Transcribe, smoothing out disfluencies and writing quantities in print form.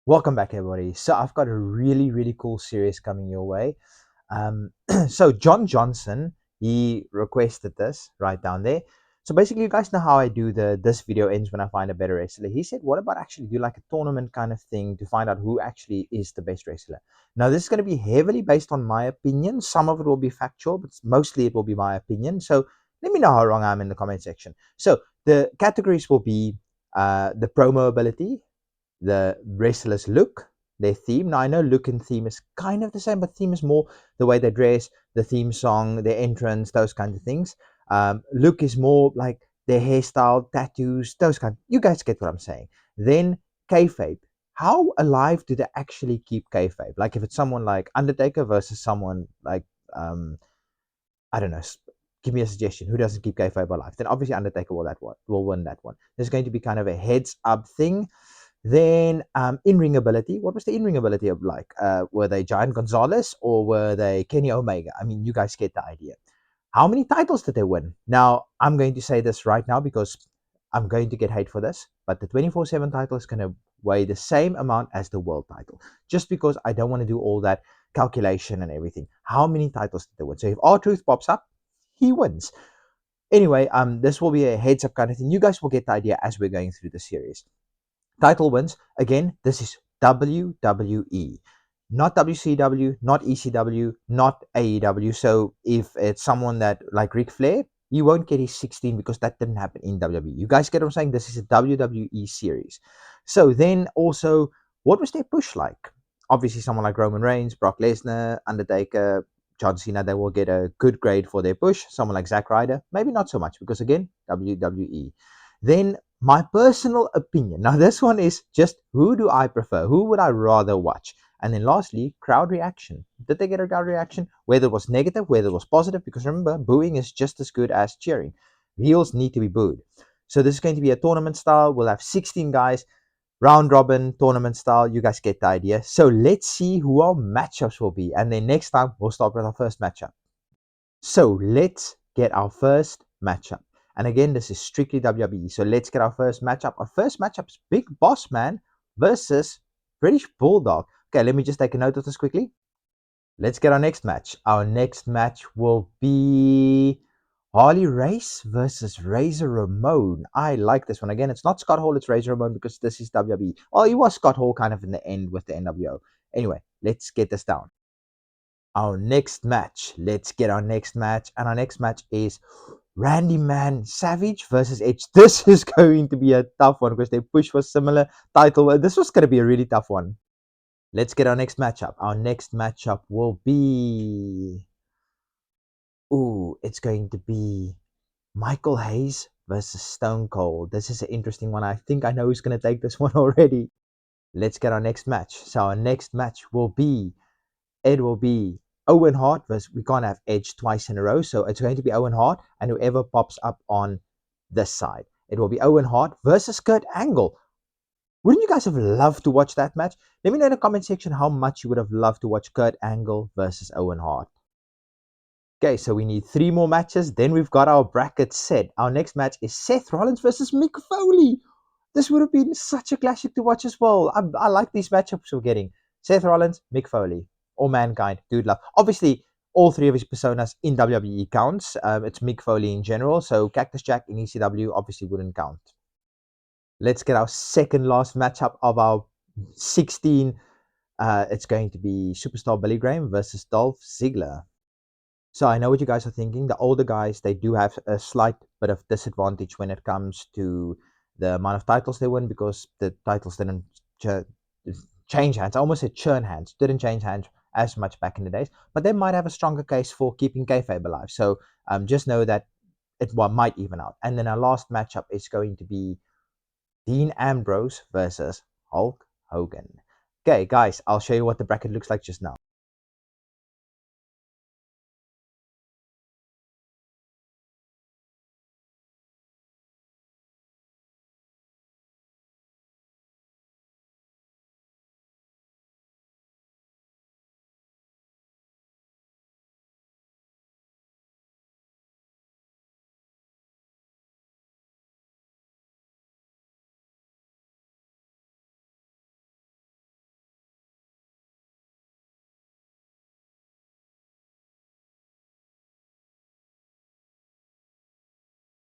Welcome back, everybody. So I've got a really cool series coming your way. So John Johnson, he requested this right down there. So basically, you guys know how I do this video ends when I find a better wrestler. He said, what about actually do like a tournament kind of thing to find out who actually is the best wrestler? Now, this is going to be heavily based on my opinion. Some of it will be factual, but mostly it will be my opinion. So let me know how wrong I am in the comment section. So the categories will be the promo ability, the wrestlers' look, their theme. Now I know look and theme is kind of the same, but theme is more the way they dress, the theme song, their entrance, those kinds of things. Look is more like their hairstyle, tattoos, those kind. You guys get what I'm saying. Then kayfabe. How alive do they actually keep kayfabe? Like if it's someone like Undertaker versus someone like I don't know. Give me a suggestion. Who doesn't keep kayfabe alive? Then obviously Undertaker will win that one. There's going to be kind of a heads up thing. Then in-ring ability. What was the in-ring ability of like? Were they Giant Gonzalez or were they Kenny Omega? I mean, you guys get the idea. How many titles did they win? Now, I'm going to say this right now because I'm going to get hate for this, but the 24/7 title is going to weigh the same amount as the world title, just because I don't want to do all that calculation and everything. How many titles did they win? So if R-Truth pops up, he wins. Anyway, this will be a heads up kind of thing. You guys will get the idea as we're going through the series. Title wins. Again, this is WWE, not WCW, not ECW, not AEW. So if it's someone that like Ric Flair, you won't get his 16 because that didn't happen in WWE. You guys get what I'm saying? This is a WWE series. So then also, what was their push like? Obviously, someone like Roman Reigns, Brock Lesnar, Undertaker, John Cena, they will get a good grade for their push. Someone like Zack Ryder, maybe not so much because again, WWE. Then my personal opinion. Now, this one is just who do I prefer? Who would I rather watch? And then lastly, crowd reaction. Did they get a crowd reaction? Whether it was negative, whether it was positive, because remember, booing is just as good as cheering. Heels need to be booed. So this is going to be a tournament style. We'll have 16 guys, round robin, tournament style. You guys get the idea. So let's see who our matchups will be. And then next time, we'll start with our first matchup. So let's get our first matchup. And again, this is strictly WWE. So let's get our first matchup. Our first matchup is Big Boss Man versus British Bulldog. Okay, let me just take a note of this quickly. Let's get our next match. Our next match will be Harley Race versus Razor Ramon. I like this one. Again, it's not Scott Hall, it's Razor Ramon because this is WWE. Oh, he was Scott Hall kind of in the end with the NWO. Anyway, let's get this down. Our next match. Let's get our next match. And our next match is Randy Man Savage versus Edge. This is going to be a tough one because their push was similar. Title. This was going to be a really tough one. Let's get our next matchup. Our next matchup will be. Ooh, it's going to be Michael Hayes versus Stone Cold. This is an interesting one. I think I know who's going to take this one already. Let's get our next match. So our next match will be. It will be Owen Hart versus, we can't have Edge twice in a row, so it's going to be Owen Hart and whoever pops up on this side. It will be Owen Hart versus Kurt Angle. Wouldn't you guys have loved to watch that match? Let me know in the comment section how much you would have loved to watch Kurt Angle versus Owen Hart. Okay, so we need 3 more matches. Then we've got our bracket set. Our next match is Seth Rollins versus Mick Foley. This would have been such a classic to watch as well. I like these matchups we're getting. Seth Rollins, Mick Foley, or Mankind, Dude Love. Obviously, all 3 of his personas in WWE counts. It's Mick Foley in general, so Cactus Jack in ECW obviously wouldn't count. Let's get our second last matchup of our 16. It's going to be Superstar Billy Graham versus Dolph Ziggler. So I know what you guys are thinking. The older guys, they do have a slight bit of disadvantage when it comes to the amount of titles they win because the titles didn't change hands. I almost said churn hands. Didn't change hands as much back in the days. But they might have a stronger case for keeping kayfabe alive. So just know that it might even out. And then our last matchup is going to be Dean Ambrose versus Hulk Hogan. Okay, guys, I'll show you what the bracket looks like just now.